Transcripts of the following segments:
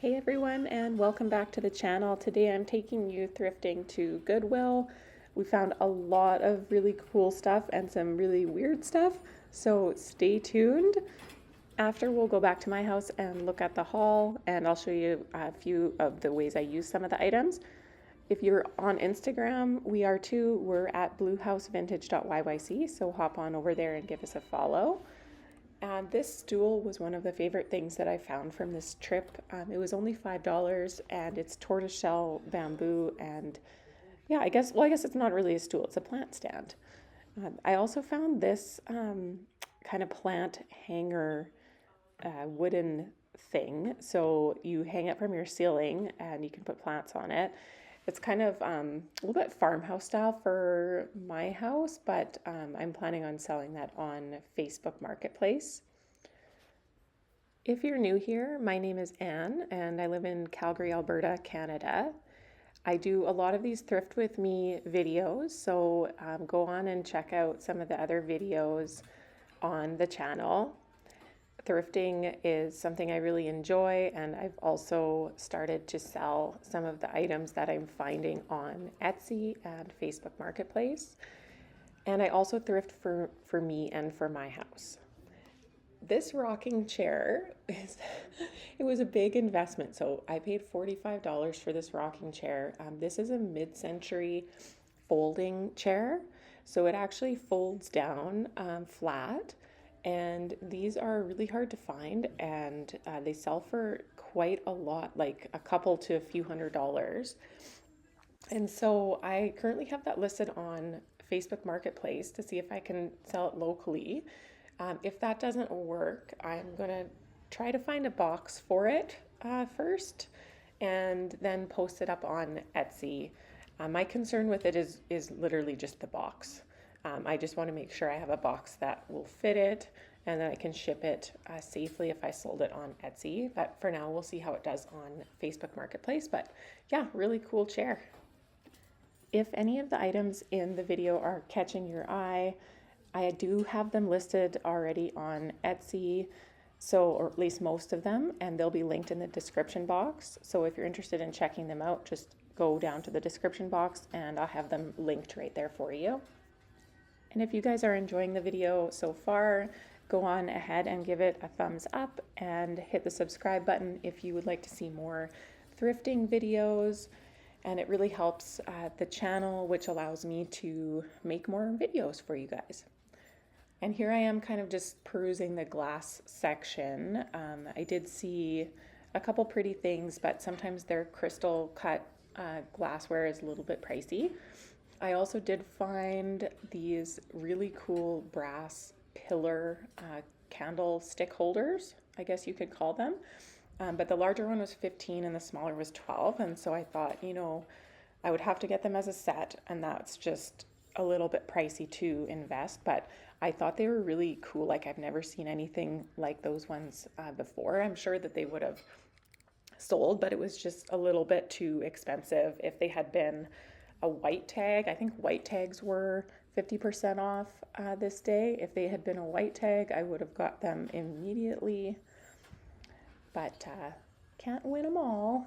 Hey everyone, and welcome back to the channel. Today I'm taking you thrifting to Goodwill. We found a lot of really cool stuff and some really weird stuff, so stay tuned. After we'll go back to my house and look at the haul, and I'll show you a few of the ways I use some of the items. If you're on Instagram, we are too. We're at bluehousevintage.yyc, so hop on over there and give us a follow. And this stool was one of the favorite things that I found from this trip. It was only $5 and it's tortoiseshell bamboo. And yeah, I guess it's not really a stool, it's a plant stand. I also found this kind of plant hanger wooden thing. So you hang it from your ceiling and you can put plants on it. It's kind of a little bit farmhouse style for my house, but I'm planning on selling that on Facebook Marketplace. If you're new here, my name is Anne and I live in Calgary, Alberta, Canada. I do a lot of these thrift with me videos, so go on and check out some of the other videos on the channel. Thrifting is something I really enjoy, and I've also started to sell some of the items that I'm finding on Etsy and Facebook Marketplace. And I also thrift for me and for my house. This rocking chair it was a big investment. So I paid $45 for this rocking chair. This is a mid-century folding chair. So it actually folds down flat. And these are really hard to find, and they sell for quite a lot, like a couple to a few $100s. And so I currently have that listed on Facebook Marketplace to see if I can sell it locally. If that doesn't work, I'm going to try to find a box for it first and then post it up on Etsy. My concern with it is literally just the box. I just want to make sure I have a box that will fit it and that I can ship it safely if I sold it on Etsy. But for now, we'll see how it does on Facebook Marketplace. But yeah, really cool chair. If any of the items in the video are catching your eye, I do have them listed already on Etsy, or at least most of them, and they'll be linked in the description box. So if you're interested in checking them out, just go down to the description box and I'll have them linked right there for you. And if you guys are enjoying the video so far, go on ahead and give it a thumbs up and hit the subscribe button if you would like to see more thrifting videos. And it really helps the channel, which allows me to make more videos for you guys. And here I am kind of just perusing the glass section. I did see a couple pretty things, but sometimes their crystal cut glassware is a little bit pricey. I also did find these really cool brass pillar candlestick holders, I guess you could call them. But the larger one was 15 and the smaller was 12. And so I thought, I would have to get them as a set, and that's just a little bit pricey to invest. But I thought they were really cool. Like, I've never seen anything like those ones before. I'm sure that they would have sold, but it was just a little bit too expensive. If they had been a white tag, I think white tags were 50% off this day. If they had been a white tag, I would have got them immediately, but can't win them all.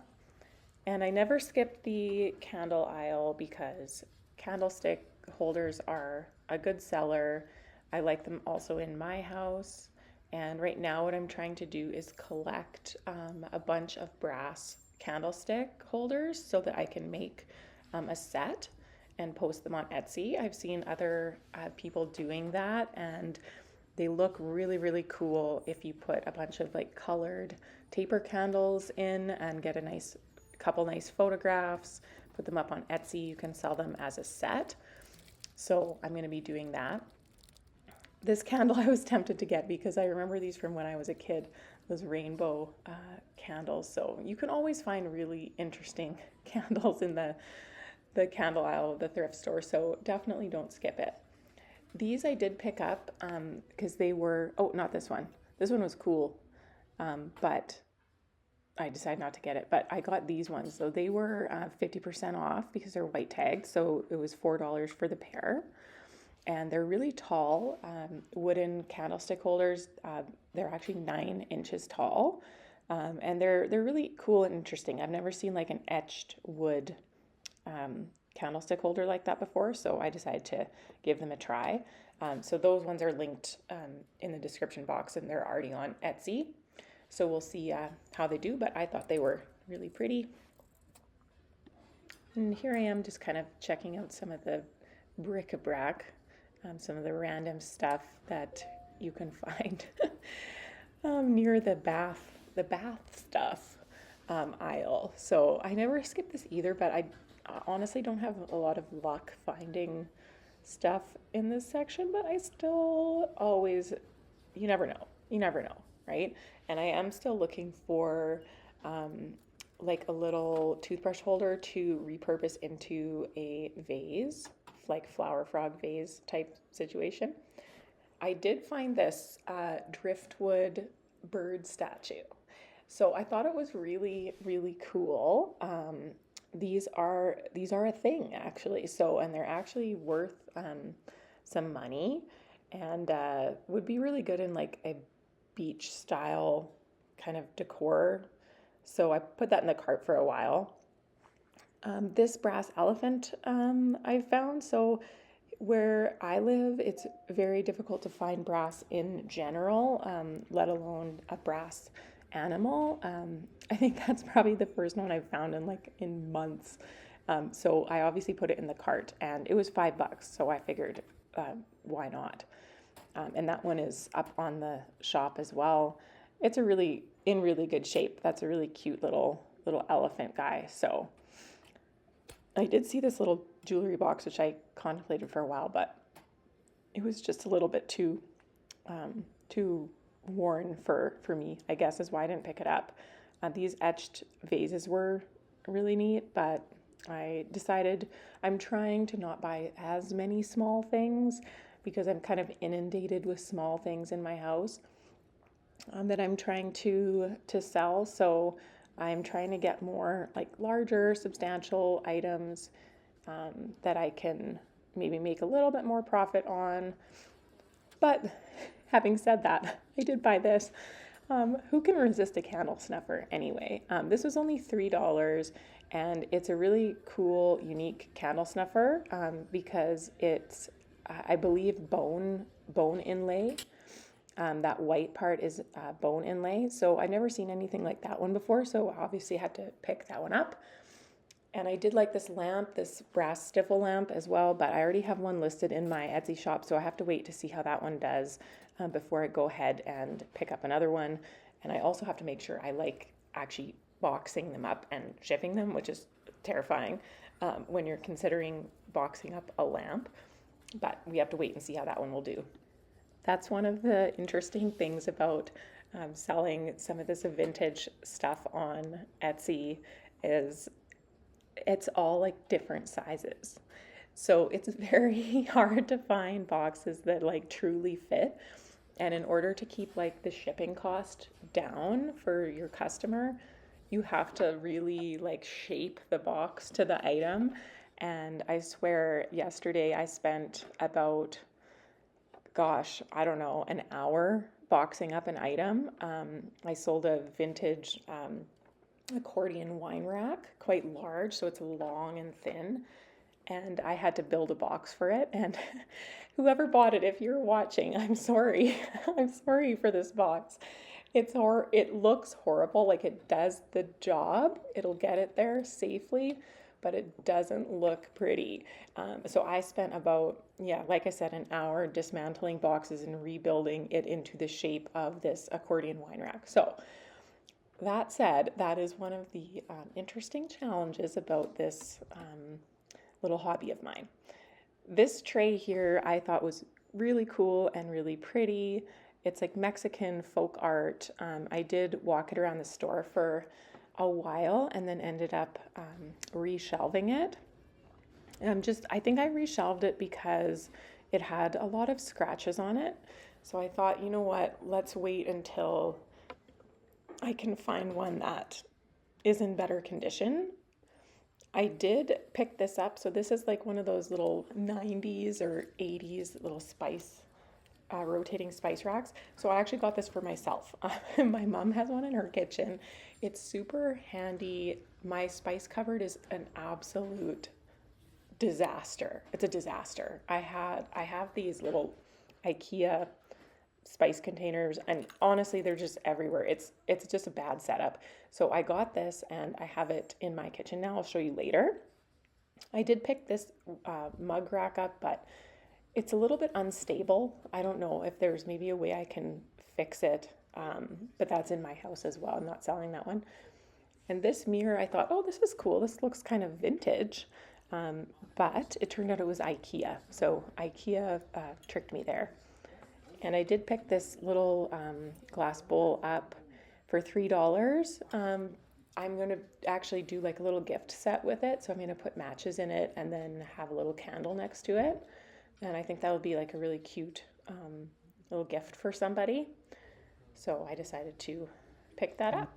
And I never skipped the candle aisle because candlestick holders are a good seller. I like them also in my house. And right now what I'm trying to do is collect a bunch of brass candlestick holders so that I can make a set and post them on Etsy. I've seen other people doing that, and they look really, really cool if you put a bunch of like colored taper candles in and get a couple nice photographs, put them up on Etsy. You can sell them as a set. So I'm going to be doing that. This candle I was tempted to get because I remember these from when I was a kid, those rainbow candles. So you can always find really interesting candles in the candle aisle of the thrift store, so definitely don't skip it. These I did pick up because they were, not this one. This one was cool, but I decided not to get it. But I got these ones, so they were 50% off because they're white tagged, so it was $4 for the pair. And they're really tall wooden candlestick holders. They're actually 9 inches tall. And they're really cool and interesting. I've never seen like an etched wood candlestick holder like that before, so I decided to give them a try. So those ones are linked in the description box, and they're already on Etsy. So we'll see how they do, but I thought they were really pretty. And here I am just kind of checking out some of the bric-a-brac, some of the random stuff that you can find near the bath stuff aisle. So I never skip this either, but I honestly don't have a lot of luck finding stuff in this section, but I still always, you never know, right? And I am still looking for like a little toothbrush holder to repurpose into a vase, like flower frog vase type situation. I did find this driftwood bird statue. So I thought it was really, really cool. These are a thing actually. So, and they're actually worth some money, and would be really good in like a beach style kind of decor. So I put that in the cart for a while. This brass elephant I found. So where I live, it's very difficult to find brass in general, let alone a brass animal. I think that's probably the first one I've found in months. So I obviously put it in the cart, and it was $5. So I figured, why not? And that one is up on the shop as well. It's in really good shape. That's a really cute little elephant guy. So I did see this little jewelry box, which I contemplated for a while, but it was just a little bit too worn for me, I guess, is why I didn't pick it up. These etched vases were really neat, but I decided I'm trying to not buy as many small things because I'm kind of inundated with small things in my house that I'm trying to sell. So I'm trying to get more like larger, substantial items that I can maybe make a little bit more profit on. But having said that, I did buy this. Who can resist a candle snuffer anyway? This was only $3, and it's a really cool, unique candle snuffer because it's, I believe, bone inlay. That white part is bone inlay. So I've never seen anything like that one before, so obviously I had to pick that one up. And I did like this lamp, this brass stiffle lamp as well, but I already have one listed in my Etsy shop, so I have to wait to see how that one does before I go ahead and pick up another one. And I also have to make sure I like actually boxing them up and shipping them, which is terrifying when you're considering boxing up a lamp. But we have to wait and see how that one will do. That's one of the interesting things about selling some of this vintage stuff on Etsy is it's all like different sizes. So it's very hard to find boxes that like truly fit. And in order to keep like the shipping cost down for your customer, you have to really like shape the box to the item. And I swear yesterday I spent about, I don't know, an hour boxing up an item. I sold a vintage accordion wine rack, quite large, so it's long and thin, and I had to build a box for it. And whoever bought it, if you're watching, I'm sorry. I'm sorry for this box. It looks horrible, like it does the job. It'll get it there safely, but it doesn't look pretty. So I spent about, like I said, an hour dismantling boxes and rebuilding it into the shape of this accordion wine rack. So that said, that is one of the interesting challenges about this little hobby of mine. This tray here I thought was really cool and really pretty. It's like Mexican folk art. I did walk it around the store for a while and then ended up reshelving it. I think I reshelved it because it had a lot of scratches on it. So I thought, you know what, let's wait until I can find one that is in better condition. I did pick this up. So this is like one of those little 90s or 80s little spice rotating spice racks. So I actually got this for myself. My mom has one in her kitchen. It's super handy. My spice cupboard is an absolute disaster. It's a disaster. I have these little IKEA spice containers, and honestly they're just everywhere. It's just a bad setup. So I got this and I have it in my kitchen now. I'll show you later. I did pick this mug rack up, but it's a little bit unstable. I don't know if there's maybe a way I can fix it, but that's in my house as well. I'm not selling that one. And this mirror, I thought, oh, this is cool. This looks kind of vintage, but it turned out it was IKEA. So IKEA tricked me there. And I did pick this little glass bowl up for $3. I'm going to actually do like a little gift set with it. So I'm going to put matches in it and then have a little candle next to it. And I think that would be like a really cute little gift for somebody. So I decided to pick that up.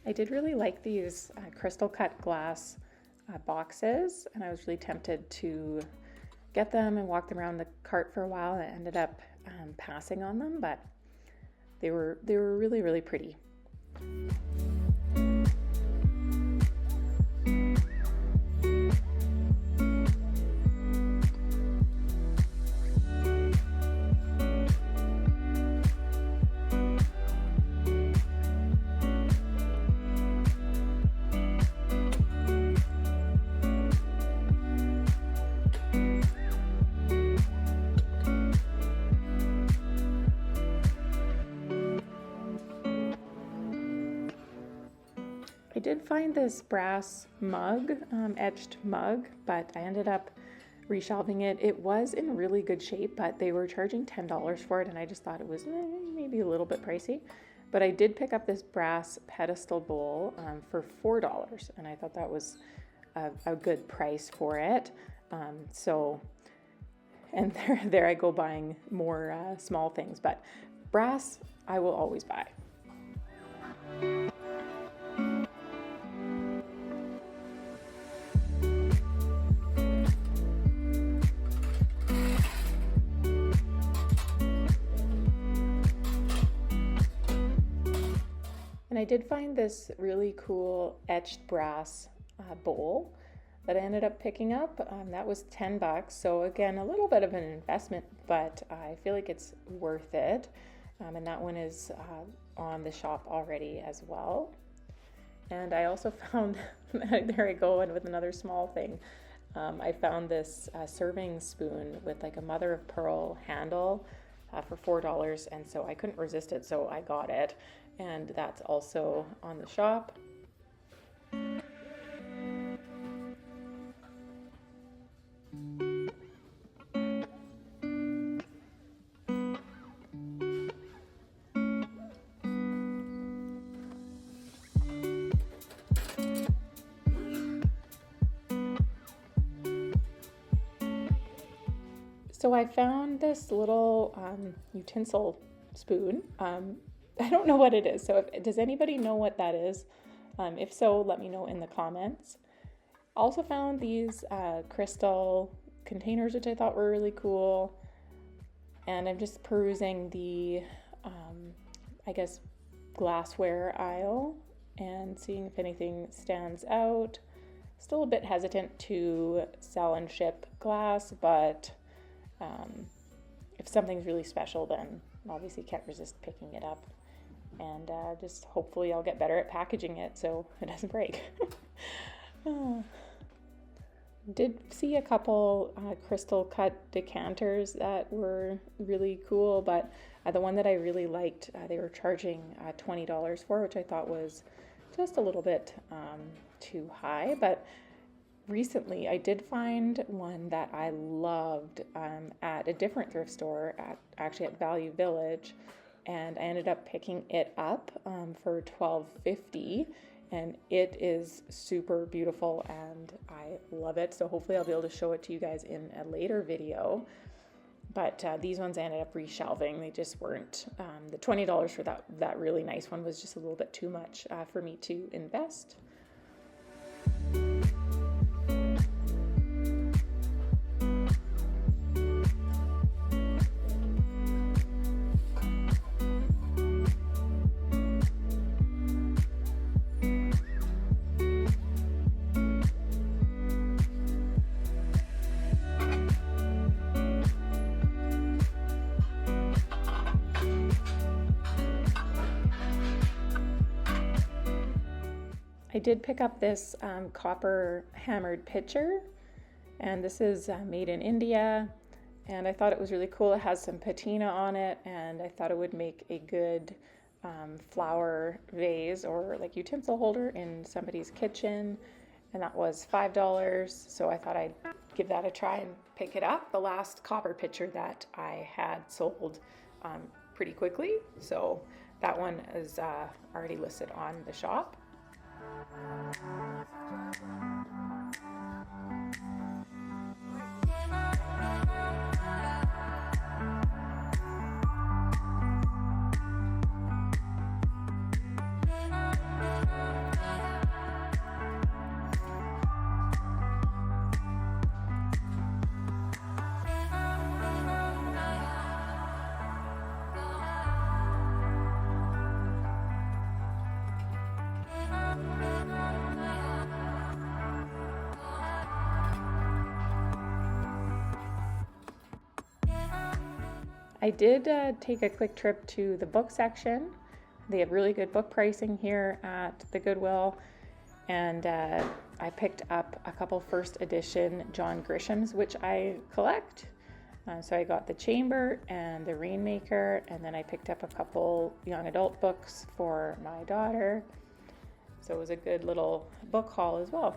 I did really like these crystal cut glass boxes, and I was really tempted to get them and walk them around the cart for a while, and I ended up passing on them, but they were really, really pretty. I did find this brass mug, etched mug, but I ended up reshelving it. It was in really good shape, but they were charging $10 for it, and I just thought it was maybe a little bit pricey. But I did pick up this brass pedestal bowl for $4, and I thought that was a good price for it. And there I go buying more small things, but brass I will always buy. And I did find this really cool etched brass bowl that I ended up picking up. That was $10. So again, a little bit of an investment, but I feel like it's worth it. And that one is on the shop already as well. And I also found, there I go, and with another small thing. I found this serving spoon with like a mother of pearl handle for $4, and so I couldn't resist it, so I got it. And that's also on the shop. So I found this little utensil spoon. I don't know what it is. So does anybody know what that is? If so, let me know in the comments. Also found these crystal containers, which I thought were really cool. And I'm just perusing the, I guess, glassware aisle and seeing if anything stands out. Still a bit hesitant to sell and ship glass, but if something's really special, then obviously can't resist picking it up. And just hopefully I'll get better at packaging it so it doesn't break. Did see a couple crystal cut decanters that were really cool, but the one that I really liked, they were charging $20 for, which I thought was just a little bit too high. But recently I did find one that I loved at a different thrift store, actually at Value Village, and I ended up picking it up for $12.50. and it is super beautiful and I love it. So hopefully I'll be able to show it to you guys in a later video. But these ones I ended up reshelving. They just weren't, the $20 for that really nice one was just a little bit too much for me to invest. I did pick up this copper hammered pitcher, and this is made in India, and I thought it was really cool. It has some patina on it, and I thought it would make a good flower vase or like utensil holder in somebody's kitchen, and that was $5. So I thought I'd give that a try and pick it up. The last copper pitcher that I had sold pretty quickly, so that one is already listed on the shop. I did take a quick trip to the book section. They have really good book pricing here at the Goodwill, and I picked up a couple first edition John Grishams, which I collect. So I got The Chamber and The Rainmaker, and then I picked up a couple young adult books for my daughter. So it was a good little book haul as well.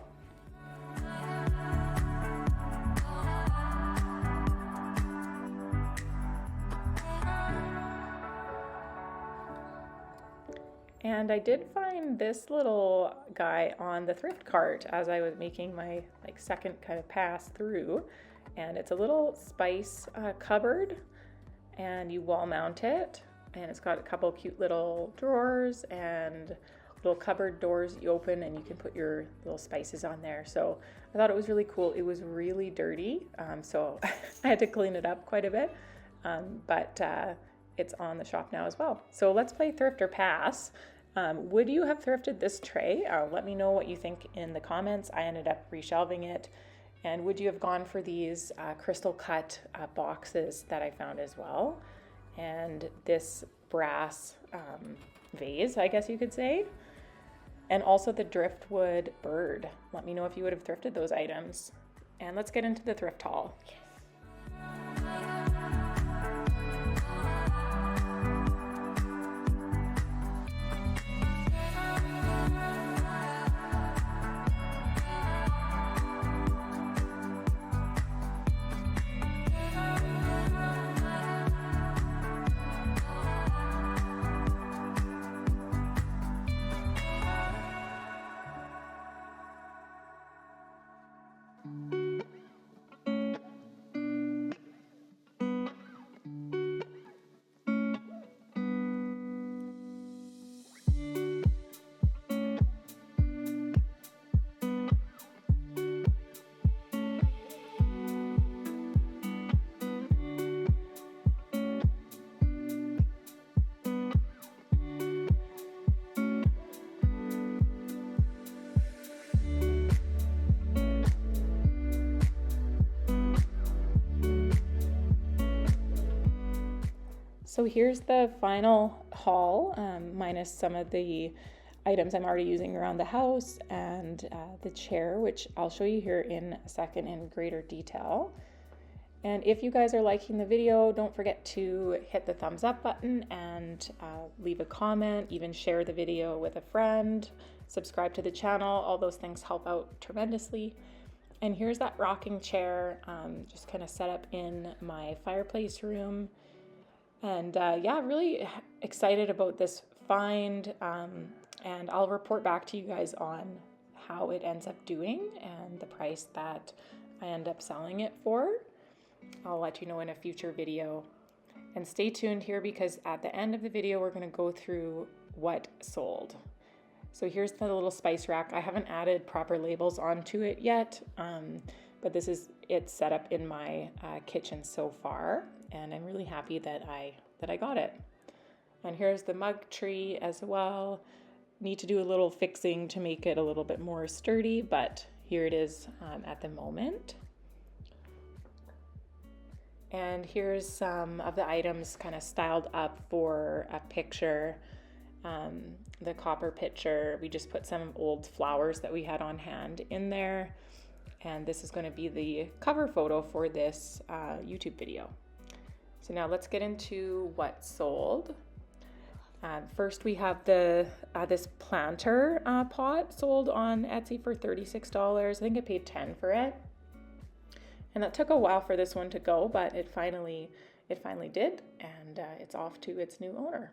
And I did find this little guy on the thrift cart as I was making my second kind of pass through. And it's a little spice cupboard, and you wall mount it. And it's got a couple cute little drawers and little cupboard doors you open, and you can put your little spices on there. So I thought it was really cool. It was really dirty, so I had to clean it up quite a bit. But it's on the shop now as well. So let's play thrift or pass. Would you have thrifted this tray? Let me know what you think in the comments. I ended up reshelving it. And would you have gone for these crystal cut boxes that I found as well? And this brass vase, I guess you could say. And also the driftwood bird. Let me know if you would have thrifted those items. And let's get into the thrift haul. So here's the final haul, minus some of the items I'm already using around the house and the chair, which I'll show you here in a second in greater detail. And if you guys are liking the video, don't forget to hit the thumbs up button and leave a comment, even share the video with a friend, subscribe to the channel. All those things help out tremendously. And here's that rocking chair, just kind of set up in my fireplace room. And yeah, really excited about this find. and I'll report back to you guys on how it ends up doing and the price that I end up selling it for. I'll let you know in a future video. And stay tuned here because at the end of the video, we're going to go through what sold. So here's the little spice rack. I haven't added proper labels onto it yet, but this is it's set up in my kitchen so far, and I'm really happy that I got it. And here's the mug tree as well. Need to do a little fixing to make it a little bit more sturdy, but here it is at the moment. And here's some of the items kind of styled up for a picture. The copper pitcher, we just put some old flowers that we had on hand in there. And this is going to be the cover photo for this YouTube video. So now let's get into what sold. First we have this planter pot sold on Etsy for $36. I think I paid $10 for it. And that took a while for this one to go, but it finally did, and it's off to its new owner.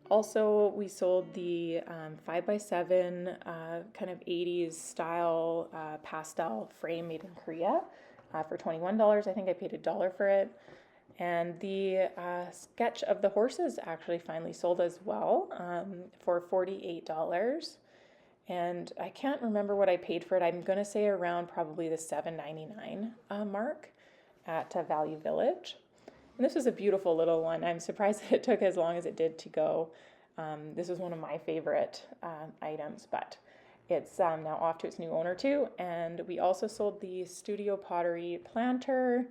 Also, we sold the 5x7 kind of 80s style pastel frame made in Korea for $21. I think I paid $1 for it. And the sketch of the horses actually finally sold as well for $48. And I can't remember what I paid for it. I'm going to say around probably the $7.99 mark at Value Village. And this was a beautiful little one. I'm surprised that it took as long as it did to go. This was one of my favorite items, but it's now off to its new owner too. And we also sold the Studio Pottery planter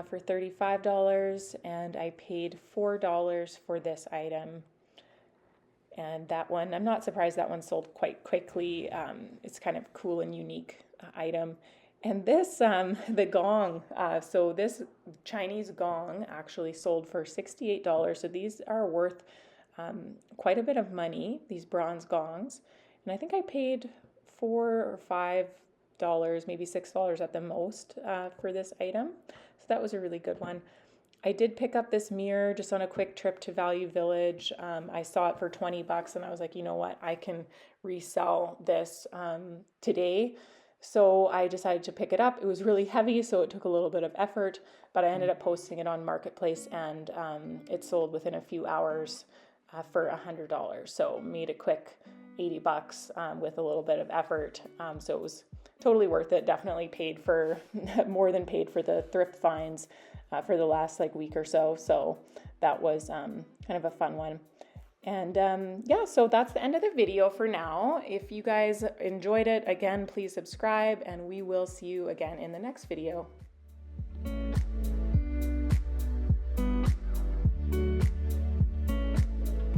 for $35, and I paid $4 for this item. And that one, I'm not surprised that one sold quite quickly. It's kind of cool and unique item. And this, the gong, so this Chinese gong actually sold for $68. So these are worth quite a bit of money, these bronze gongs. And I think I paid $4 or $5, maybe $6 at the most for this item. So that was a really good one. I did pick up this mirror just on a quick trip to Value Village. I saw it for $20 and I was like, you know what, I can resell this today. So I decided to pick it up. It was really heavy, so it took a little bit of effort, but I ended up posting it on Marketplace, and it sold within a few hours for $100. So made a quick $80 with a little bit of effort. So it was totally worth it. Definitely paid for more than paid for the thrift finds for the last week or so. So that was kind of a fun one. And yeah, so that's the end of the video for now. If you guys enjoyed it, again, please subscribe, and we will see you again in the next video.